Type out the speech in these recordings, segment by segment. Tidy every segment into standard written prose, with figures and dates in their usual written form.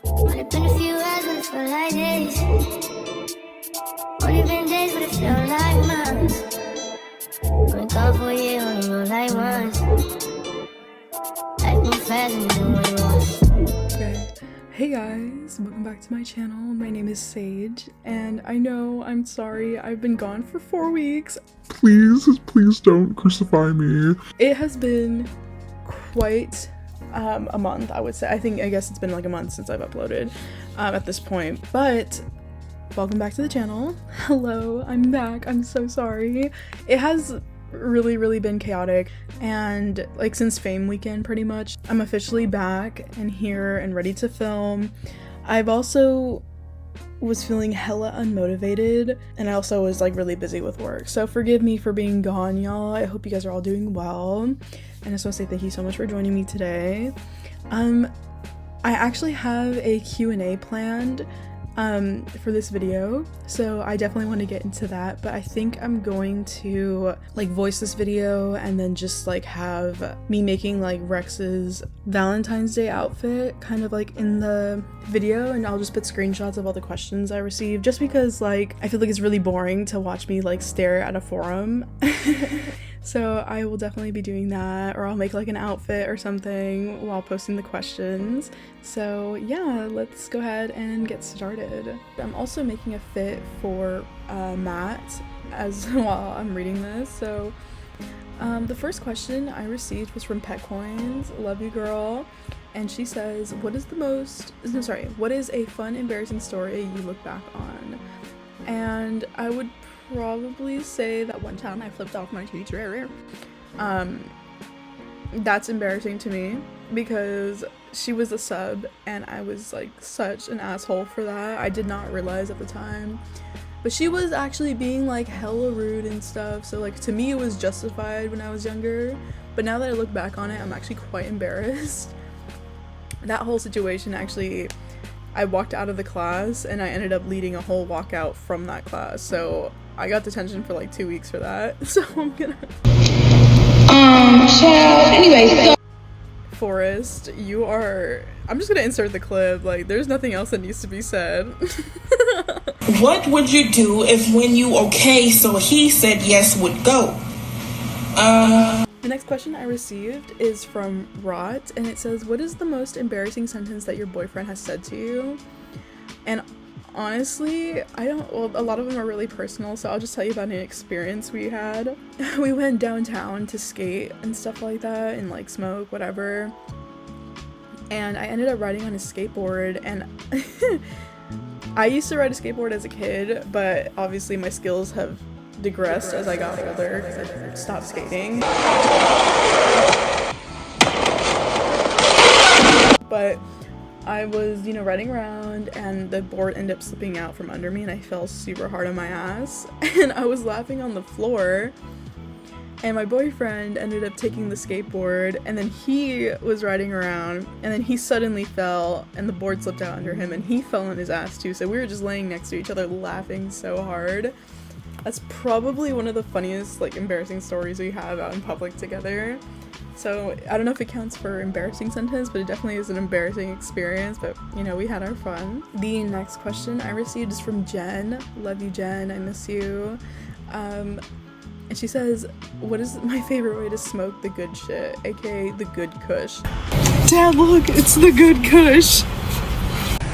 Only been a few hours, but it felt like days. Only been days, but it felt like months. Only gone for a year, only roll like once. Life move fast and you do what you want. Okay. Hey guys, welcome back to my channel. My name is Sage, and I know, I'm sorry, I've been gone for 4 weeks. Please don't crucify me. It has been quite a month, I would say. I guess it's been like a month since I've uploaded at this point, but welcome back to the channel. Hello, I'm back. I'm so sorry. It has really been chaotic, and like since Fame weekend pretty much, I'm officially back and here and ready to film. I've also was feeling hella unmotivated, and I also was like really busy with work, so forgive me for being gone, y'all. I hope you guys are all doing well, and I just want to say thank you so much for joining me today. I actually have a Q&A planned for this video, so I definitely want to get into that, but I think I'm going to like voice this video and then just like have me making like Rex's Valentine's Day outfit kind of like in the video, and I'll just put screenshots of all the questions I received, just because like I feel like it's really boring to watch me like stare at a forum. So I will definitely be doing that, or I'll make like an outfit or something while posting the questions. So yeah, let's go ahead and get started. I'm also making a fit for Matt as while I'm reading this. So the first question I received was from Pet Coins. Love you, girl. And she says, what is a fun, embarrassing story you look back on? And I would probably say that one time I flipped off my teacher. That's embarrassing to me because she was a sub and I was like such an asshole for that. I did not realize at the time, but she was actually being like hella rude and stuff, so like to me it was justified when I was younger, but now that I look back on it, I'm actually quite embarrassed. That whole situation, actually, I walked out of the class and I ended up leading a whole walkout from that class, so I got detention for like 2 weeks for that. So I'm gonna Anyway, Forrest, I'm just gonna insert the clip. Like, there's nothing else that needs to be said. what would you do if when you so he said yes would go? The next question I received is from Rot, and it says, what is the most embarrassing sentence that your boyfriend has said to you? And honestly, a lot of them are really personal, so I'll just tell you about an experience we had. We went downtown to skate and stuff like that, and like smoke, whatever. And I ended up riding on a skateboard, and I used to ride a skateboard as a kid, but obviously my skills have digressed as I got older because I stopped skating. But I was, riding around and the board ended up slipping out from under me and I fell super hard on my ass, and I was laughing on the floor, and my boyfriend ended up taking the skateboard, and then he was riding around and then he suddenly fell and the board slipped out under him and he fell on his ass too, so we were just laying next to each other laughing so hard. That's probably one of the funniest, like, embarrassing stories we have out in public together. So I don't know if it counts for embarrassing sentence, but it definitely is an embarrassing experience, but we had our fun. The next question I received is from Jen. Love you, Jen. I miss you. And she says, what is my favorite way to smoke the good shit, aka the good kush? Dad, look, it's the good kush.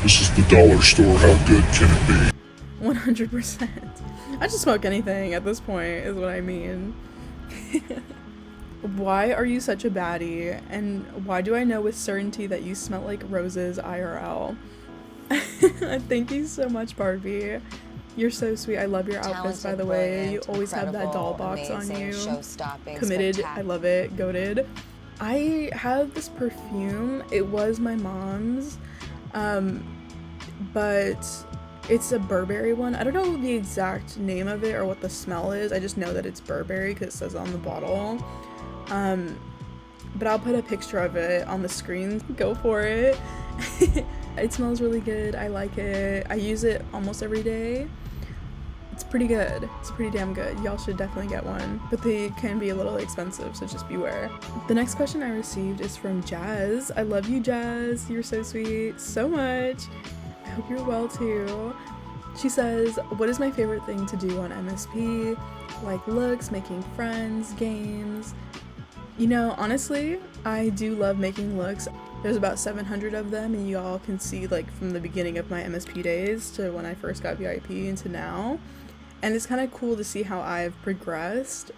This is the dollar store. How good can it be? 100%. I just smoke anything at this point, is what I mean. Why are you such a baddie? And why do I know with certainty that you smell like roses IRL? Thank you so much, Barbie. You're so sweet. I love your outfits, by the way. You always have that doll box on you. Committed. I love it. Goated. I have this perfume. It was my mom's, but it's a Burberry one. I don't know the exact name of it or what the smell is. I just know that it's Burberry because it says on the bottle. But I'll put a picture of it on the screen. Go for it. It smells really good. I like it. I use it almost every day. It's pretty good. It's pretty damn good. Y'all should definitely get one, but they can be a little expensive, so just beware. The next question I received is from Jazz. I love you, Jazz. You're so sweet. So much. I hope you're well too. She says, what is my favorite thing to do on MSP? Like looks, making friends, games. You know, honestly, I do love making looks. There's about 700 of them, and you all can see like from the beginning of my MSP days to when I first got VIP and to now. And it's kind of cool to see how I've progressed.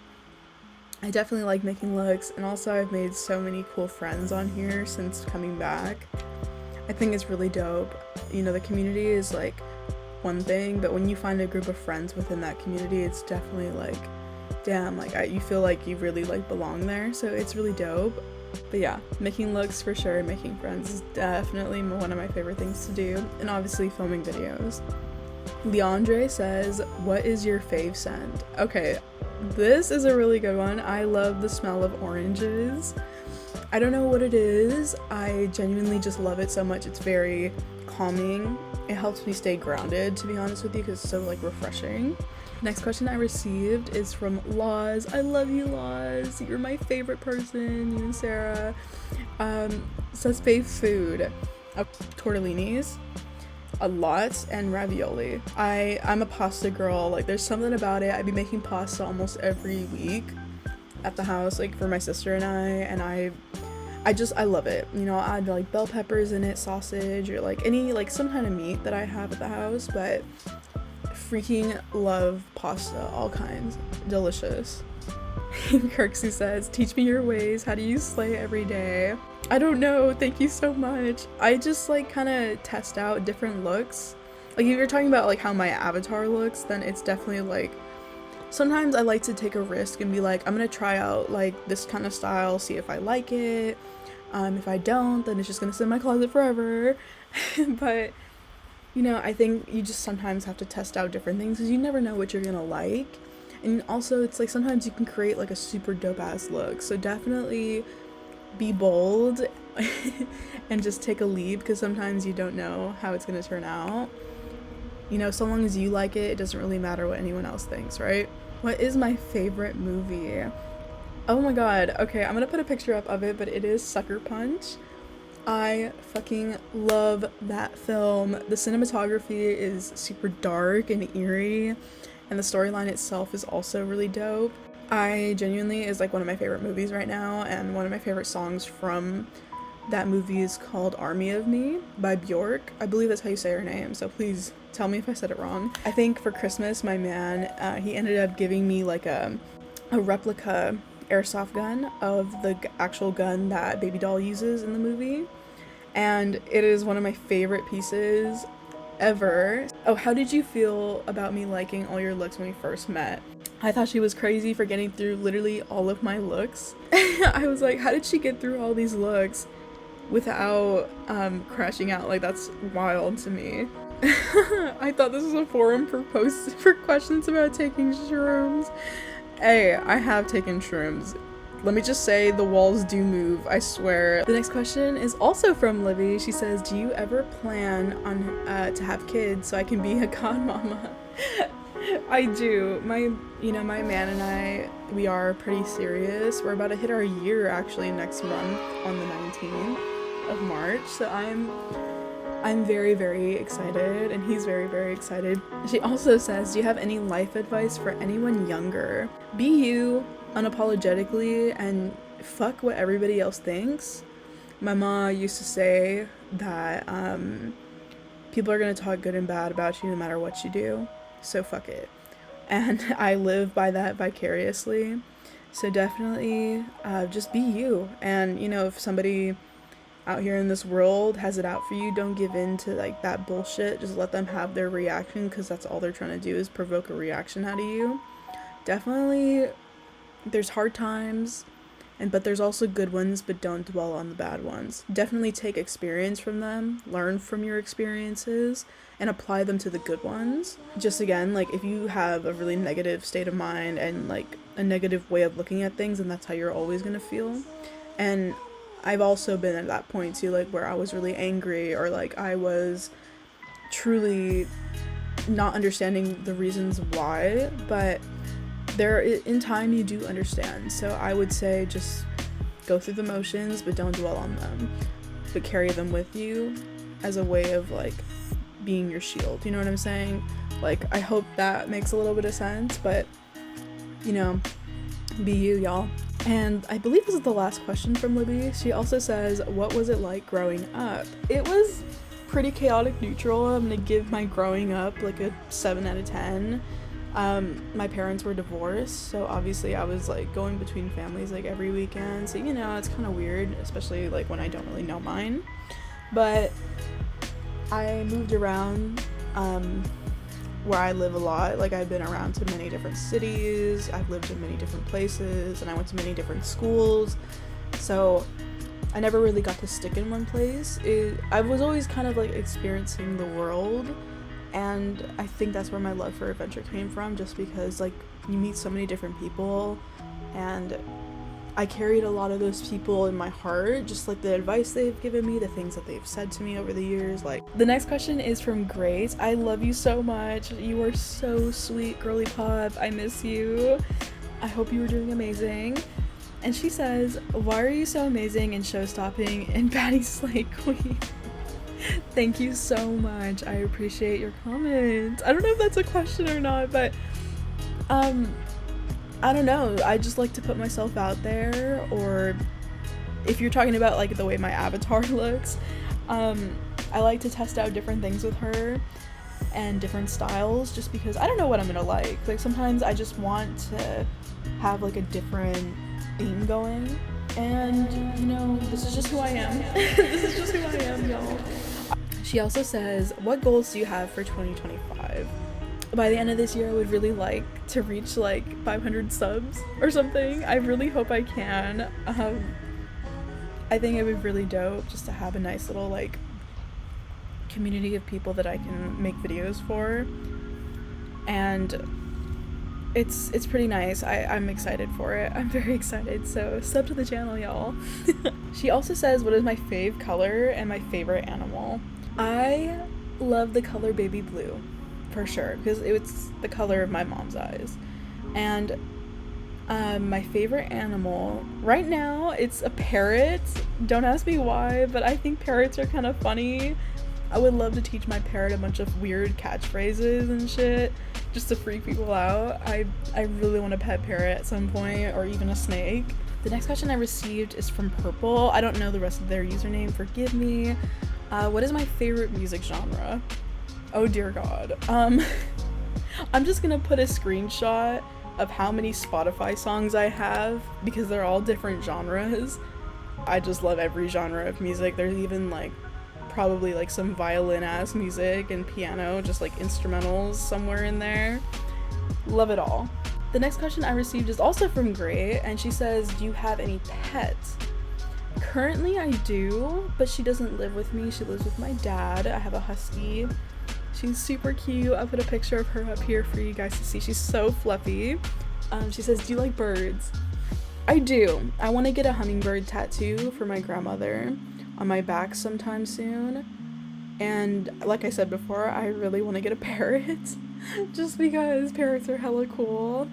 I definitely like making looks, and also I've made so many cool friends on here since coming back. I think it's really dope. You know, the community is like one thing, but when you find a group of friends within that community, it's definitely like, damn, like you feel like you really like belong there, so it's really dope. But yeah, making looks for sure, making friends is definitely one of my favorite things to do, and obviously filming videos. Leandre says, what is your fave scent? Okay, this is a really good one. I love the smell of oranges. I don't know what it is. I genuinely just love it so much. It's very calming. It helps me stay grounded, to be honest with you, because it's so like refreshing. Next question I received is from Laws. I love you, Laws. You're my favorite person, you and Sarah. Says fave food. Tortellinis. A lot, and ravioli. I'm a pasta girl. Like there's something about it. I'd be making pasta almost every week at the house, like for my sister and I love it. You know, I'll add like bell peppers in it, sausage, or like any like some kind of meat that I have at the house, but freaking love pasta, all kinds. Delicious. Kirksey says, teach me your ways. How do you slay every day? I don't know. Thank you so much. I just like kind of test out different looks. Like if you're talking about like how my avatar looks, then it's definitely like sometimes I like to take a risk and be like, I'm gonna try out like this kind of style, see if I like it. If I don't, then it's just gonna sit in my closet forever. But you know, I think you just sometimes have to test out different things because you never know what you're gonna like. And also it's like sometimes you can create like a super dope ass look. So definitely be bold and just take a leap, because sometimes you don't know how it's gonna turn out. You know, so long as you like it, it doesn't really matter what anyone else thinks, right? What is my favorite movie? Oh my god, okay, I'm gonna put a picture up of it, but it is Sucker Punch. I fucking love that film. The cinematography is super dark and eerie, and the storyline itself is also really dope. I genuinely is like one of my favorite movies right now, and one of my favorite songs from that movie is called Army of Me by Bjork. I believe that's how you say her name, so please tell me if I said it wrong. I think for Christmas, my man, he ended up giving me like a replica airsoft gun of the actual gun that Baby Doll uses in the movie, and it is one of my favorite pieces ever. Oh, how did you feel about me liking all your looks when we first met? I thought she was crazy for getting through literally all of my looks. I was like, how did she get through all these looks without crashing out? Like, that's wild to me. I thought this was a forum for posts for questions about taking shrooms. Hey, I have taken shrooms. Let me just say, the walls do move, I swear. The next question is also from Livy. She says, do you ever plan on to have kids so I can be a godmama? I do. My man and I, we are pretty serious. We're about to hit our year actually next month on the 19th of March. So I'm very, very excited, and he's very, very excited. She also says, do you have any life advice for anyone younger? Be you unapologetically and fuck what everybody else thinks. My mom used to say that people are gonna talk good and bad about you no matter what you do. So fuck it. And I live by that vicariously. So definitely just be you. And you know, if somebody out here in this world has it out for you, don't give in to like that bullshit. Just let them have their reaction, because that's all they're trying to do is provoke a reaction out of you. Definitely there's hard times, but there's also good ones, but don't dwell on the bad ones. Definitely take experience from them, learn from your experiences, and apply them to the good ones. Just again, like if you have a really negative state of mind and like a negative way of looking at things, and that's how you're always gonna feel. And I've also been at that point too, like where I was really angry, or like I was truly not understanding the reasons why, but in time you do understand. So I would say just go through the motions, but don't dwell on them, but carry them with you as a way of like being your shield, you know what I'm saying? Like, I hope that makes a little bit of sense, but you know, be you, y'all. And I believe this is the last question from Libby. She also says, what was it like growing up? It was pretty chaotic neutral. I'm gonna give my growing up like a 7 out of 10. My parents were divorced, so obviously I was like going between families like every weekend, so you know, it's kind of weird, especially like when I don't really know mine. But I moved around where I live a lot. Like, I've been around to many different cities, I've lived in many different places, and I went to many different schools, so I never really got to stick in one place. I was always kind of like experiencing the world, and I think that's where my love for adventure came from, just because like you meet so many different people, and I carried a lot of those people in my heart, just like the advice they've given me, the things that they've said to me over the years. Like, the next question is from Grace. I love you so much. You are so sweet, girly pop. I miss you. I hope you were doing amazing. And she says, why are you so amazing and show-stopping and Patty Slay Queen? Thank you so much. I appreciate your comments. I don't know if that's a question or not, but I don't know, I just like to put myself out there. Or if you're talking about like the way my avatar looks, I like to test out different things with her and different styles, just because I don't know what I'm gonna like. Like, sometimes I just want to have like a different theme going, and you know, this is just who I am. This is just who I am, y'all. She also says, what goals do you have for 2025? By the end of this year, I would really like to reach like 500 subs or something. I really hope I can. I think it would be really dope just to have a nice little like community of people that I can make videos for, and it's pretty nice. I'm excited for it. I'm very excited, so sub to the channel, y'all. She also says, what is my fave color and my favorite animal? I love the color baby blue, for sure, because it's the color of my mom's eyes. And my favorite animal right now, it's a parrot. Don't ask me why, but I think parrots are kind of funny. I would love to teach my parrot a bunch of weird catchphrases and shit, just to freak people out. I really want a pet parrot at some point, or even a snake. The next question I received is from Purple. I don't know the rest of their username, forgive me. What is my favorite music genre? Oh dear God. I'm just gonna put a screenshot of how many Spotify songs I have, because they're all different genres. I just love every genre of music. There's even like probably like some violin ass music and piano, just like instrumentals somewhere in there. Love it all. The next question I received is also from Gray, and she says, do you have any pets? Currently I do, but she doesn't live with me. She lives with my dad. I have a husky. She's super cute. I'll put a picture of her up here for you guys to see. She's so fluffy. She says, do you like birds? I do. I want to get a hummingbird tattoo for my grandmother on my back sometime soon. And like I said before, I really want to get a parrot just because parrots are hella cool.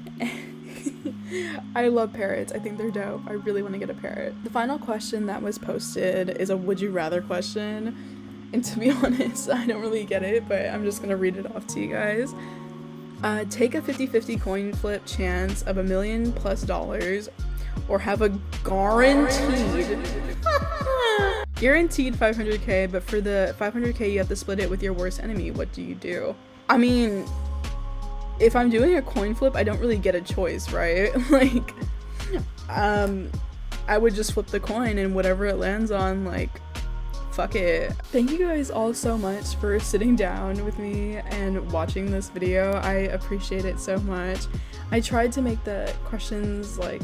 I love parrots. I think they're dope. I really want to get a parrot. The final question that was posted is a would you rather question. And to be honest, I don't really get it, but I'm just gonna read it off to you guys. Take a 50-50 coin flip chance of $1 million+ or have a guaranteed 500k, but for the 500k you have to split it with your worst enemy. What do you do? I mean, if I'm doing a coin flip, I don't really get a choice, right? Like, I would just flip the coin, and whatever it lands on, like, fuck it. Thank you guys all so much for sitting down with me and watching this video. I appreciate it so much. I tried to make the questions like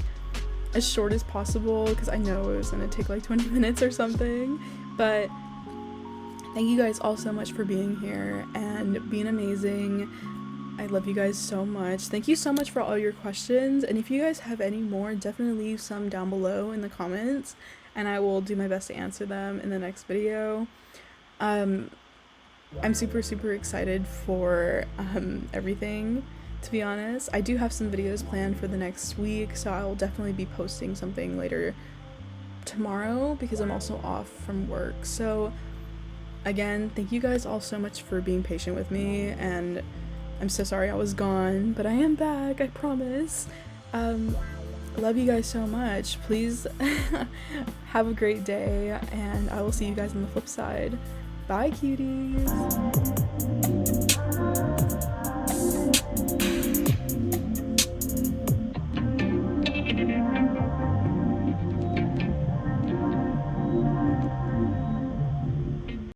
as short as possible because I know it was gonna take like 20 minutes or something, but thank you guys all so much for being here and being amazing. I love you guys so much. Thank you so much for all your questions, and if you guys have any more, definitely leave some down below in the comments and I will do my best to answer them in the next video. I'm super excited for everything, to be honest. I do have some videos planned for the next week, so I will definitely be posting something later tomorrow because I'm also off from work. So again, thank you guys all so much for being patient with me, and I'm so sorry I was gone, but I am back, I promise. Love you guys so much. Please have a great day, and I will see you guys on the flip side. Bye, cuties.